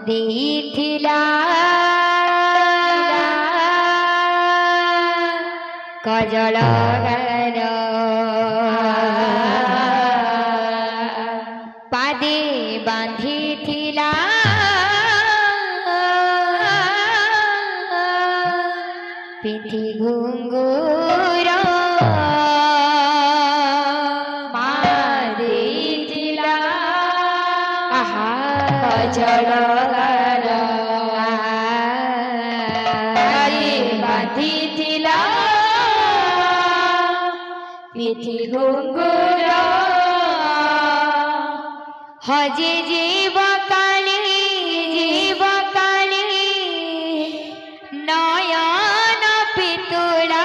ଦେଇଥିଲା କଜଳ ଗାର ପାଦେ ବାନ୍ଧିଥିଲା ପିଠି ଘୁଙ୍ଗୁର ମା ଦେଇଥିଲା କଜଳ ଗାର ପାଦେ ବାନ୍ଧିଥିଲା পিঠি ঘুঙ্গুর হজে জীব কালী নয়ন পিতুড়া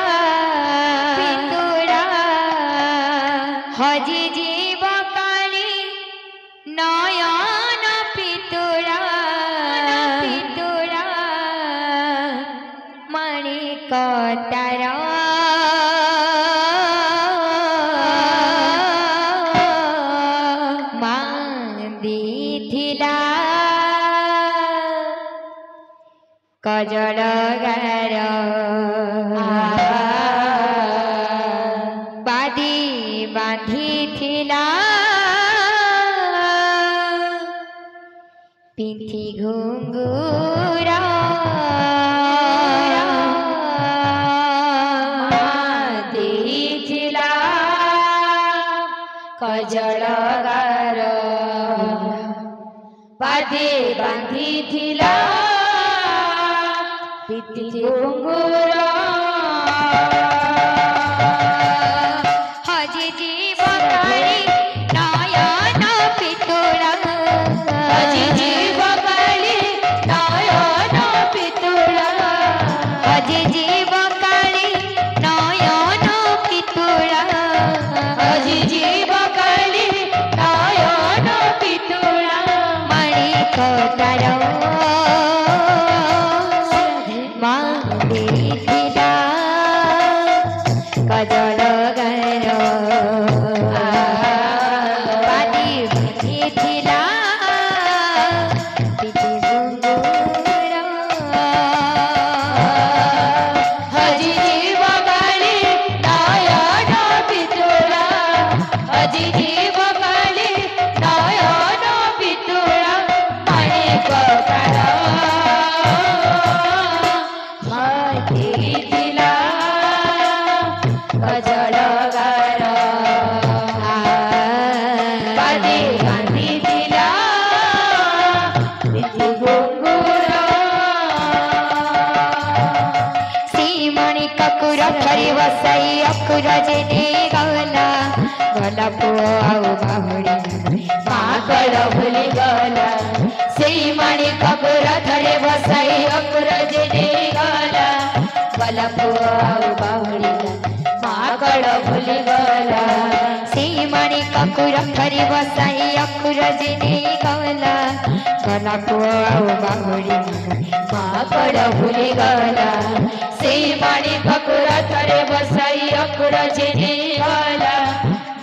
হজে জীব কালী নয়ন পিতুড়া মাণিক তার কজল গার বাদি বাঁধিଥିଲା পিঠি ঘুঙ্গুর ଦେଇଥିଲା কজল গার বাদি বাঁধিଥିଲା পিঠি ঘুঙ্গুর হজে জীব কালী নয়ন পিতুড়া হজে জীব কালী নয়ন পিতুড়া হজে জীব কালী নয়ন পিতুড়া হজে জীব কালী নয়ন পিতুড়া মাণিক তার ଦେଇଥିଲା কজল গার পাদি বাঁধিଥିଲା পিঠি ঘুঙ্গুর হজি জীব কালী নয়ন পিতুড়া হজি জীব কালী নয়ন পিতুড়া মাণিক তার ଦେଇଥିଲା কজল গার পাଦେ ବାନ୍ଧିଥିଲା ପିଠି ଘୁଙ୍ଗୁର ଶ୍ରୀମଣିକକୁ ରଥରେ ବସାଇ ଅକୁରଜେ ନେଇଗଲା ଗଲା ପୁଅ ଆଉ ବାହୁଡ଼ି ମାକଡ଼ ଭୁଲିଗଲା ଶ୍ରୀମଣିକକୁ ରଥରେ ବସାଇ ଅକୁରଜେ ନେଇଗଲା ଗଲା ପୁଅ ଆଉ ବାହୁଡ଼ିଲା ମାକଡ଼ ଭୁଲିଗଲା ଶ୍ରୀମଣିକକୁ ରଥରେ ବସାଇ ଅକୁରଜେ ନେଇଗଲା ଗଲା ପୁଅ ଆଉ ବାହୁଡ଼ିଲା ମାକଡ଼ ଭୁଲିଗଲା ଶ୍ରୀମଣିକକୁ ରଥରେ ବସାଇ ଅକୁରଜେ ନେଇଗଲା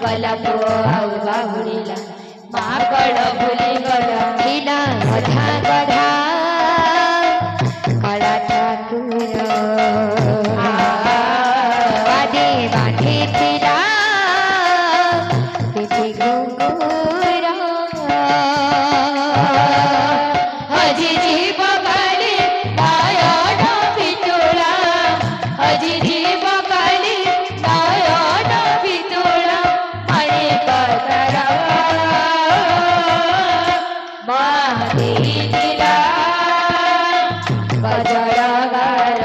ଗଲା ପୁଅ ଆଉ ବାହୁଡ଼ିଲା ମାକଡ଼ ଭୁଲିଗଲା ଥିଲା ଗଧା ଗଧା କଳା ଠାକୁର ପାଦେ ବାନ୍ଧିଥିଲା ପିଠି ଘୁଙ୍ଗୁର ହଜି জীব কালী নয়ন পিতুড়া হজি জীব কালী নয়ন পিতুড়া মাণিক তার মা ଦେଇଥିଲା কজল গার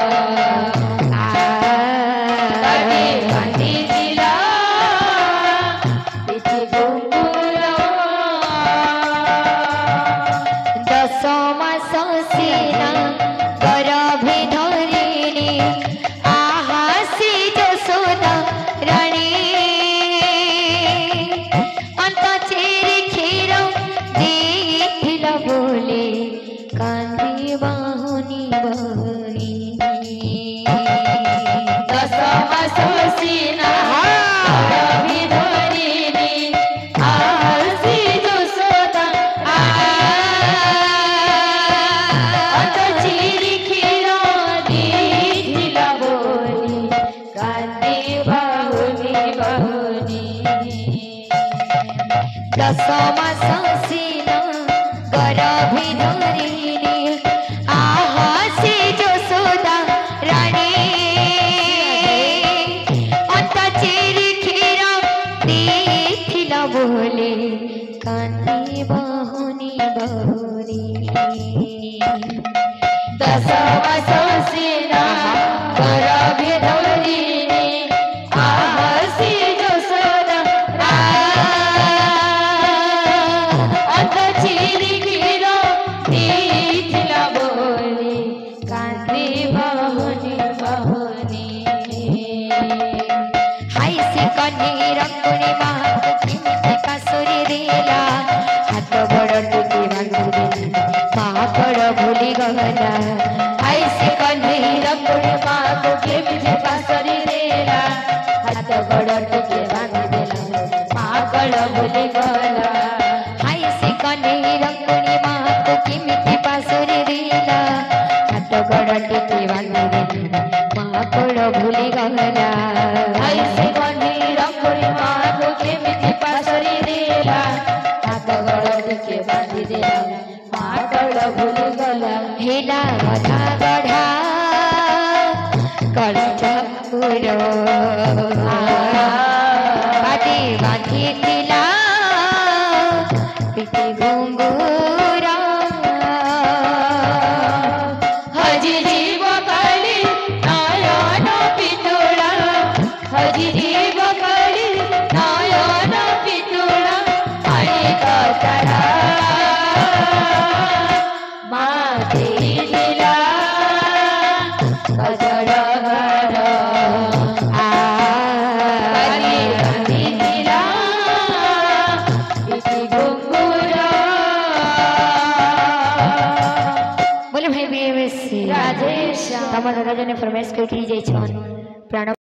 পাদে বাঁধিଥିଲା পিঠি ঘুঙ্গুর 10 মাস সিনা গর্ভে ধরিনি আহাসি যশোদা রানী অন্ত চেরি ক্ষীর ଦେଇଥିଲା বলে কান্দি বাহুনি বহনি 10 মাস সিনা গর্ভে ধরিনি আহাসি যশোদা दशमा सीना गरभि धरिनी आहा से यशोदा रानी अंत चेरी क्षीर देखिला बोले कांदी बहुनी बहुरी दशमा सीना गरभि धरिनी आहा से यशोदा अंत चेरी क्षीर देखिला बोले कांदी बहुनी बहुनी हाय से कन्नी रंगुनी किमिति कासुरी देला हाथ बड़ टुकी बांधि माकड़ भूली गला हाय से कन्नी रंगुनी किमिति कासुरी देला हाथ बड़ टुकी बांधि देला माकड़ भूली गला हाय से कन्नी रंगुनी किमिति कासुरी देला हाथ बड़ टुकी बांधि देला माकड़ भूली गला हाय से कन्नी रंगुनी किमिति कासुरी देला हाथ बड़ टुकी बांधि देला माकड़ भूली गला हेला गधा गढ़ा कलचपुर बाटी बांधिला पिटी घुंगुरा हजी जीव काली नयन पितुला हजी जीव काली नयन पितुला हरि कतरा माते दिला बजड़ घर आली दिला पिटी घुंगुरा बोले भाई बीएमएस राजेश तमन राजा ने फरमाइश कर जाई छन प्राण